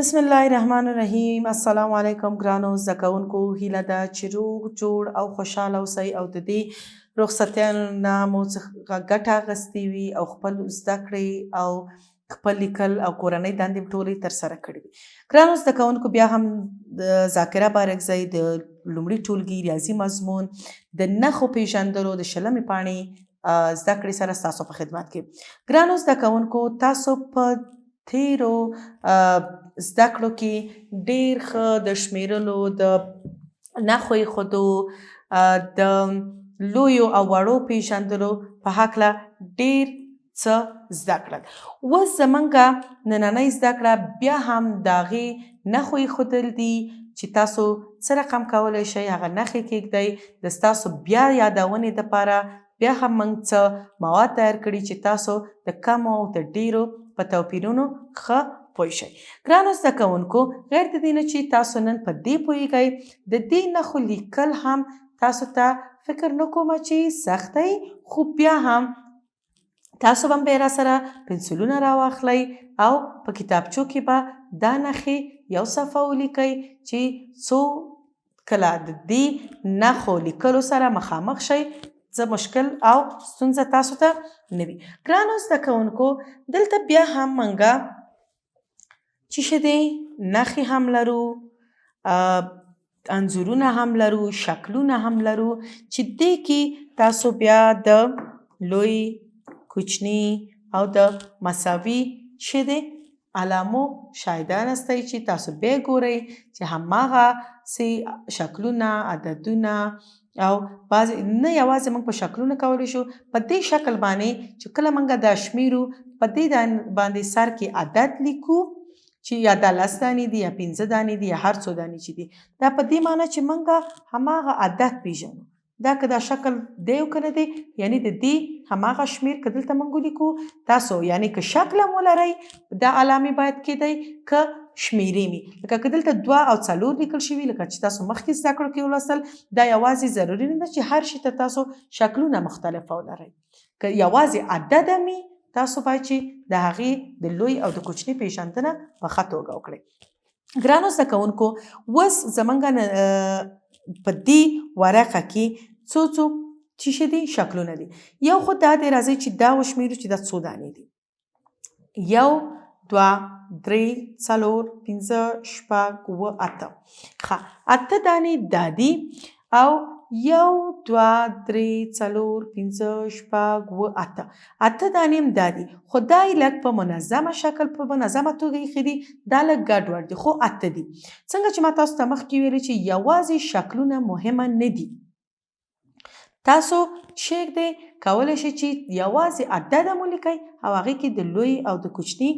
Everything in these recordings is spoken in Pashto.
بسم الله الرحمن الرحیم. السلام علیکم ګرانو زده کوونکو. هیله ده چې روغ جوړ او خوشحاله اوسئ او د دې رخصتیانو نه مو څخه ګټه اخیستې وي او خپل زده کړې او خپل لیکل او کورنۍ دندې ټولې ترسره کړې وي. ګرانو زده کوونکو، بیا هم د ذاکره بارکزی د لومړي ټولګي ریاضي مضمون د نښو پیژندلو د 20مې پاڼې زده کړې سره ستاسو په خدمت کې. ګرانو زده کوونکو، تاسو په تیرو زده کړو کې ډیر ښه د شمیرلو، د نښو ایښودو، د لویو او وړو پیژندلو په هکله ډیر څه زده کړل. اوس زمونږه نننۍ زده کړه بیا هم د هغې نښو ایښودل دي چې تاسو څه رقم کولی شئ هغه نښې کیږدئ. د ستاسو بیا یادونې دپاره بیا هم موږ څه مواد تیار کړي چې تاسو د کمو او د ډیرو په توپیرونو ښه پوه شئ. ګرانو زده کوونکو، غیر د دې نه چې تاسو نن په دې پوهیږئ، د دې نښو لیکل هم تاسو ته فکر نه کومه چې سخت دی، خو بیا هم تاسو به بیا راسره پنسلونه راواخلئ او په کتابچو کې به دا نښې یو صفحه ولیکئ چې څو کله د دې نښو لیکلو سره مخامخ شئ څه مشکل او ستونزه تاسو ته نه وي. ګرانو زده کوونکو، دلته بیا هم منګه چې دی نښې هم لرو، انځورونه هم لرو، شکلونه هم لرو چې دې کې تاسو بیا د لوی، کوچني او د مساوي علامو شاهدان هستئ چې تاسو بیا ګورئ چې هماغسې شکلونه، عددونه او بعضې نه یوازې موږ په شکلونه کولی شو، په دې شکل باندې چې کله موږ دا شمیرو په دې باندې سر کې عدد لیکو چې یا دا 10 دانې دي یا 15 دانې دي یا هر څو دانې چې دي. دا په دې معنی چې موږ هماغه عدد پیژنو، دا که دا شکل دی او که نه دی، یعنی د دې هماغه شمیر که دلته موږ ولیکو تاسو، یعنی که شکل هم ولرئ دا علامې باید کیدی، که شمیرې مې لکه که دلته 2 او 4 لیکل شوي لکه چې تاسو مخکې زده کړو کې ولوستل، دا یوازې ضروري نه ده چې هر شي ته تاسو شکلونه مختلف ولرئ. که یوازې عدد مې تاسو باید چې د هغې د لوی او د کوچني پیژندنه په ښه توګه وکړئ. ګرانو زده کوونکو، اوس زموږ په دې ورقه کې څو چې دي شکلونه دي. یو خو دا دی، راځئ چې دا وشمیرو چې دا څو دانې دي. 1 2 3 4 5 6 7 8. ښه، 8 دانې دا دي او 1 2 3 4 5 6 7 8 دانې هم دا دي، خو دا یې لږ په منظمه شکل په منظمه توګه ایښي دي، دا لږ ګډوډ دي، خو 8 دي. څنګه چې ما تاسو ته مخکې ویلي چې یوازې شکلونه مهمه نه دي، تاسو شیږدئ کولی شئ چې یوازې عدد هم ولیکئ او هغې کې د لوی او د کوچني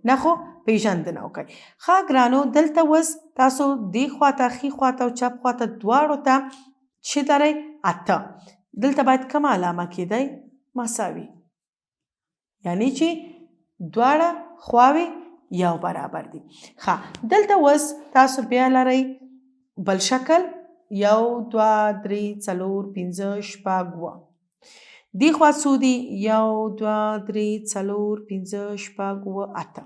نښو پیژندنه وکړئ. ښه ګرانو، دلته اوس تاسو دې خواته، ښي خواته او چپ خواته دواړو ته چې لرئ 8. دلته باید کومه علامه کیدی؟ مساوي، یعنی چې دواړه خواوې یو برابر دي. ښه، دلته اوس تاسو بیا لرئ بل شکل 1 2 3 4 5 6 7. دې خوا څو دي؟ 1 2 3 4 5 6 8.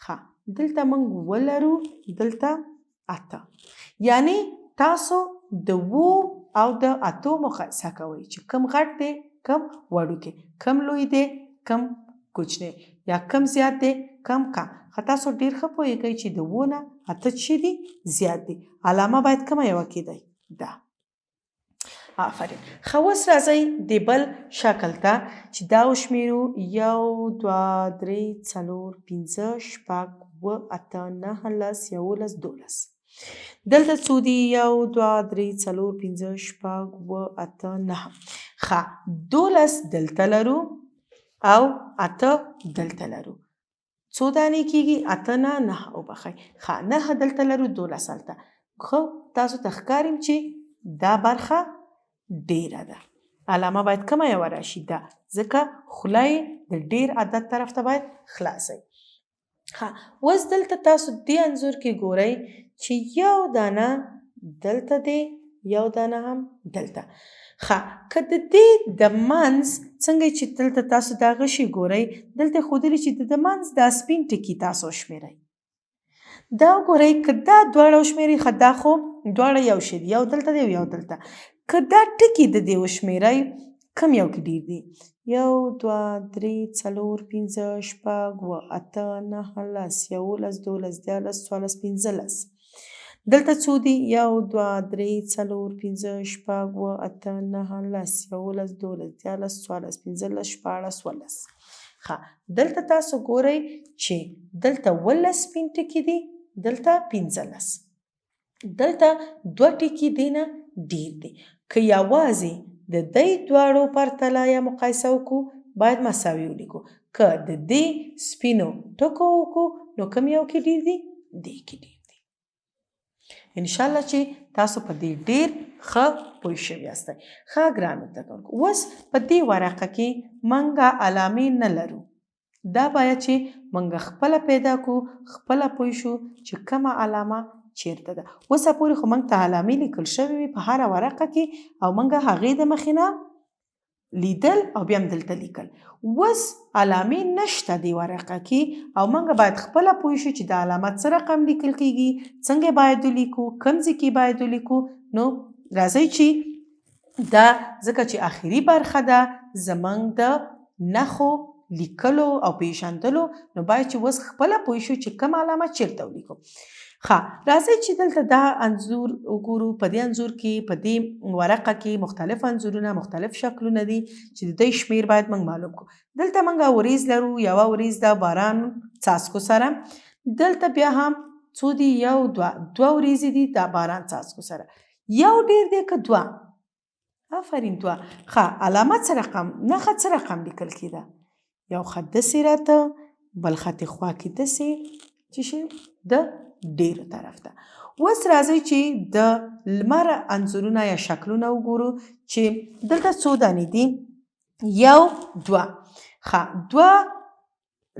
ښه، دلته موږ ولرو دلته 8، یعنی تاسو د 7 او د 8 مقایسه کوئ چې کم غټ دی کم وړوکی، کم لوی دی کم کوچنی، یا کم زیات دی کم کم. ښه، تاسو ډیر ښه پوهیږئ چې د 7 نه 8 چې دي زیات دي، علامه باید کومه یوه کیدی؟ دا. آفرین. ښه، اوس راځئ د بل شکل ته چې دا وشمیرو 1 2 3 4 5 6 7 8 9 10 11 12. دلته څو دي؟ 1 2 3 4 5 6 7 8 9. ښه، 12 دلته لرو او 8 دلته لرو. څو دانې کیږي؟ 8 نه 9 وبخئ. ښه، 9 دلته لرو، 12 هلته. خو تاسو ته ښکاریم چې دا برخه ډیره ده، علامه باید کومه یوه راشي؟ ده، ځکه خوله یې د ډیر عدد طرف ته باید خلاصئ. ښه، اوس دلته تاسو دې انځور کې ګورئ چې یو دانه دلته دی، یو دانه هم دلته. ښه، که د دې د منځ څنګه چې دلته تاسو دا غشي ګورئ، دلته ښودلي چې د منځ دا سپین ټکي تاسو شمیرئ. دا وګورئ که دا دواړه وشمېرئ ښه دا خو دواړه یو شی دي، یو دلته دی او یو دلته. که دا ټکي د دې وشمېرئ کم یو کې ډېر دي؟ 1 2 3 4 5 6 7 8 9 10 11 12 13 14 15. دلته څو دي؟ 1 2 3 4 5 6 7 8 9 10 11 12 13 14 15 16 ښه دلته تاسو ګورئ چې دلته 18 سپین ټکي دي، دلته 15. دلته 2 ټکي دي نه ډېر دي. که یوازې د دې دواړو پرتله یا مقایسه وکړو باید مساوي ولیکو. که د دې سپینو ټکو وکړو نو کوم یو کې ډېر دي؟ دې کې ډېر دي. انشاءالله چې تاسو په دې ډېر ښه پوه شوي یاستئ. ښه ګرانو زده کوونکو، اوس په دې ورقه کې موږ علامې نه لرو. دا باید چې موږ خپله پیدا کړو، خپله پوه شو چې کومه علامه چیرته ده. اوسه پورې خو موږ ته علامې لیکل شوې وي په هره ورقه کې او موږ هغې د مخې نه لیدل او بیا هم دلته لیکل. اوس علامې نشته دې ورقه کې او موږ باید خپله پوه شو چې د علامت څه رقم لیکل کېږي، څنګه باید ولیکو، کوم ځای کې باید ولیکو. نو راځئ چې دا ځکه چې آخري برخه ده زموږ د نښو لیکلو او پیژندلو، نو باید چې اوس خپله پوه شو چې کوم علامه چیرته ولیکو. ښه راځئ چې دلته دا انځور وګورو. په دې انځور کې په دې ورقه کې مختلف انځورونه، مختلف شکلونه دي چې د دوی شمیر باید موږ معلوم کړو. دلته موږ وریځ لرو، یوه وریځ ده باران څاڅکو سره. دلته بیا هم څو دي؟ 1 2 وریځې دي د باران څاڅکو سره. یو ډېر دی که 2؟ آفرین 2. ښه علامه څه رقم، نښه څه رقم لیکل کېده؟ یو خط داسې راته، بل خط خوا کې داسې چې شي د ډېرو طرف ته. اوس راځئ چې د لمر انځورونه یا شکلونه وګورو چې دلته څو دانې دي؟ 1 2. ښه 2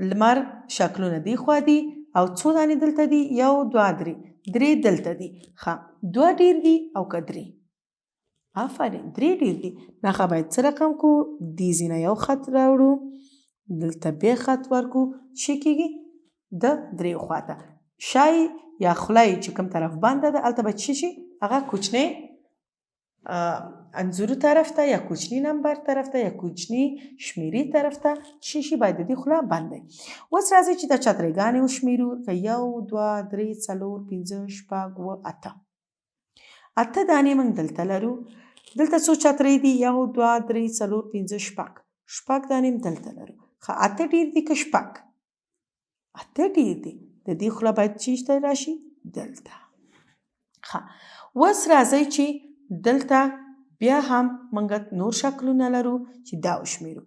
لمر شکلونه دې خوا دي او څو دانې دلته دي؟ 1 2 3. 3 دلته دي. ښه 2 ډېر دي او که 3؟ آفرین 3 ډېر دي. نښه باید څه رقم کړو؟ دې ځای نه یو خط راوړو، دلته بیا خط ورکړو، څه کېږي؟ د 3 خواته. شای یا خولای چې کوم طرف بنده ده هلته به څه شي؟ هغه کوچنی انځورو طرف ته یا کوچني نمبر طرف ته یا کوچني شمیرې طرف ته څه شي؟ باید د دې خوله بنده. اوس راځئ چې دا چترۍ وشمیرو. که 1 2 3 4 5 6 7 8. 8 دانې موږ دلته لرو. دلته څو چترۍ دي؟ 1 2 3 4 5 6. 6 دانې هم دلته لرو. ښه 8 ډېر دي که 6؟ 8 ډېر دي. د دې خوله باید چېرته راشي؟ دلته. ښه اوس راځئ چې دلته بیا هم موږ نور شکلونه لرو چې دا وشمېرو.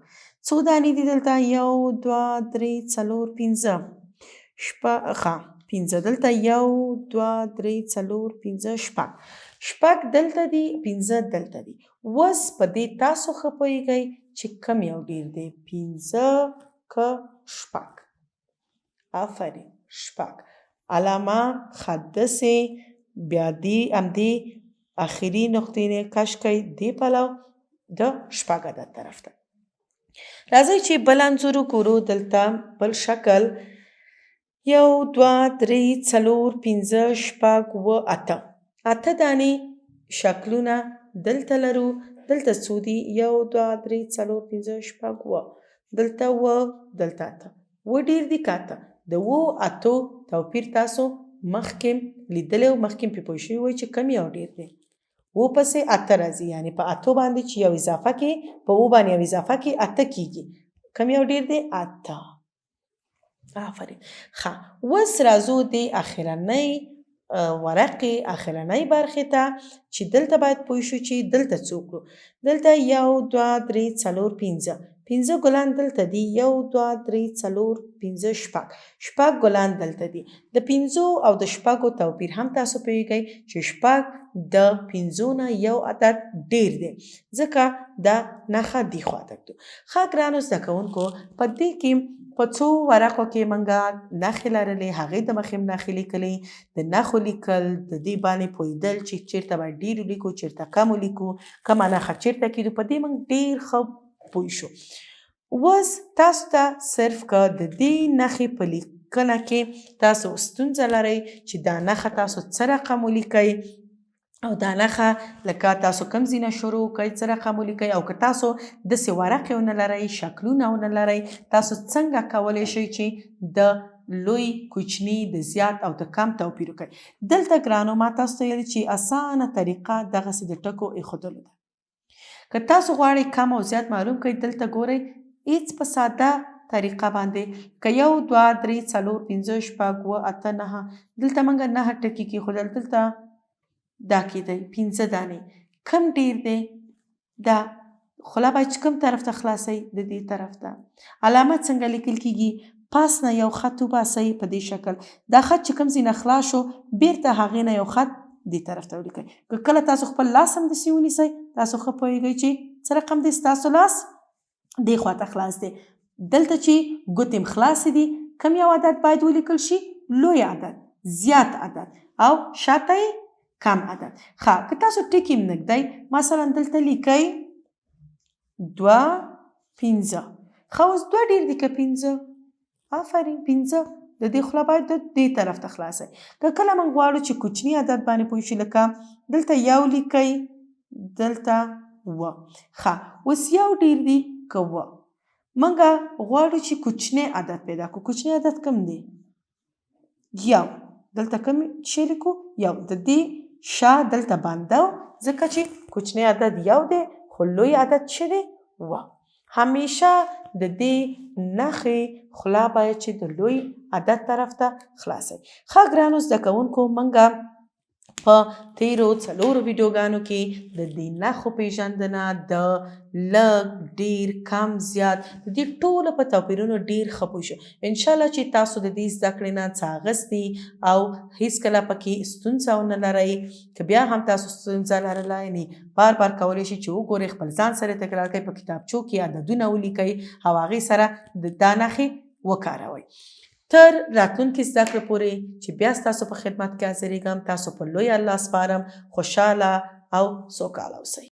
څو دانې دي دلته؟ 1 2 3 4 5. ښه 5 دلته 1 2 3 4 5 6. 6 دلته دي، 15 دلته دي. اوس په دې تاسو ښه پوهېږئ چې کوم یو ډېر دی، 15 که 6؟ آفرین 6. علامه خط داسې بیا دې همدې آخري نقطې نه کش کړئ دې پلو د 6 عدد طرف ته. راځئ چې بل انځور وګورو. دلته بل شکل 1 2 3 4 5 6 7 8. 8 دانې شکلونه دلته لرو. دلته څو دي؟ 1 2 3 4 5 6 7. دلته 8 دلته 8. 8 ډېر دي که 8؟ د 8 توپیر تاسو مخکې لیدلی او مخکې پرې پوه شوي وئ چې کوم یو ډېر دی. 8 پسې 8 راځي، یعنې په 8 باندې چې یو اضافه کې، په 8 باندې یو اضافه کې 8 کېږي. کوم یو ډېر دی؟ 8. آفرین. ښه اوس راځو د اخرنۍ ورقې اخرنۍ برخې ته چې دلته باید پوه شو چې دلته څه وکړو. دلته 1 2 3 4 5. 5 ګلان دلته دي. 1 2 3 4 5 6. 6 ګلان دلته دي. د 5 او د 6 توپیر هم تاسو پوهېږئ چې 6 د 5 نه یو عدد ډېر دی، ځکه دا نښه دې خواته ږدو. ښه ګرانو زده کوونکو، په دې کې په څو ورقو کې موږ نښې لرلې، هغې د مخې نښې لیکلې، د نښو لیکل، د دې باندې پوهېدل چې چېرته باید ډېر ولیکو، چېرته کم ولیکو، کومه نښه چېرته کېږدو. په دې موږ ډېر ښه پوه شو. اوس تاسو ته صرف که د دې نښې په لیکنه کې تاسو ستونزه لرئ چې دا نښه تاسو څه رقم ولیکئ او دا نښه لکه تاسو کوم ځینه شروع کوئ څه رقم ولیکئ او که تاسو داسې ورقې ونه لرئ شکلونه ونه لرئ تاسو څنګه کولی شئ چې د لوی کوچني د زیات او د کم توپیر وکړئ. دلته ګرانو ما تاسو ته ویلي چې اسانه طریقه دغسې د ټکو ایښودلو ده. که تاسو غواړئ کم او زیات معلوم کړئ دلته ګورئ هیڅ په ساده طریقه باندې که 1 2 3 4 5 6 7 8 9 دلته موږ 9 ټکي کېښودل دلته دا کېدی 15 دانې کم ډیر دی دا خوله باید چې کوم طرف ته خلاصئ د دې طرف ته. علامه څنګه لیکل کېږي پاس نه یو خط وباسئ په دې شکل دا خط چې کوم ځای نه خلاص شو بیرته هغې نه یو خط دې طرف ته ولیکئ. که کله تاسو خپل لاس هم داسې ونیسئ تاسو ښه پوهېږئ چې څه رقم دی ستاسو لاس دې خواته خلاص دی. دلته چې ګوتې م خلاصې دي کوم یو عدد باید ولیکل شي لوی عدد زیات عدد او شاته یې کم عدد. ښه که تاسو ټکي م نږدئ مثلا دلته لیکئ 2 5 ښه اوس 2 ډېر دي که 15 آفرین 15 د دې خوله باید د دې طرف ته خلاصئ. که کله موږ غواړو چې کوچني عدد باندې پوه شو لکه دلته 1 لیکئ دلته 7 ښه اوس 1 ډېر دي که 7 موږ غواړو چې کوچنی عدد پیدا کړو. کوچنی عدد کوم دی 1 دلته کوم شی لیکو 1 د دې شا دلته بنده ځکه چې کوچنی عدد 1 دی خو لوی عدد څه دی 7. همیشه د دې نښې خوله باید چې د لوی عدد طرف ته خلاصئ. ښه ګرانو زده کوونکو موږ په تیرو 4 ویډیوګانو کې د دې نښو پیژندنه د لږ ډیر کم زیات د دې ټولو په توپیرونو ډیر ښه پوه شو. انشاءالله چې تاسو د دې زده کړې نه څه اخیستي او هیڅکله پکې ستونزه ونه لرئ. که بیا هم تاسو ستونزه لرله یعنې بار بار کولی شئ چې وګورئ خپل ځان سره تکرار کړئ په کتابچو کې عددونه ولیکئ او هغې سره دا نښې وکاروئ. تر راتلونکي زده کړې پورې چې بیا ستاسو په خدمت کې حاضرېږم تاسو په لوی الله سپارم. خوشحاله او سوکاله اوسئ.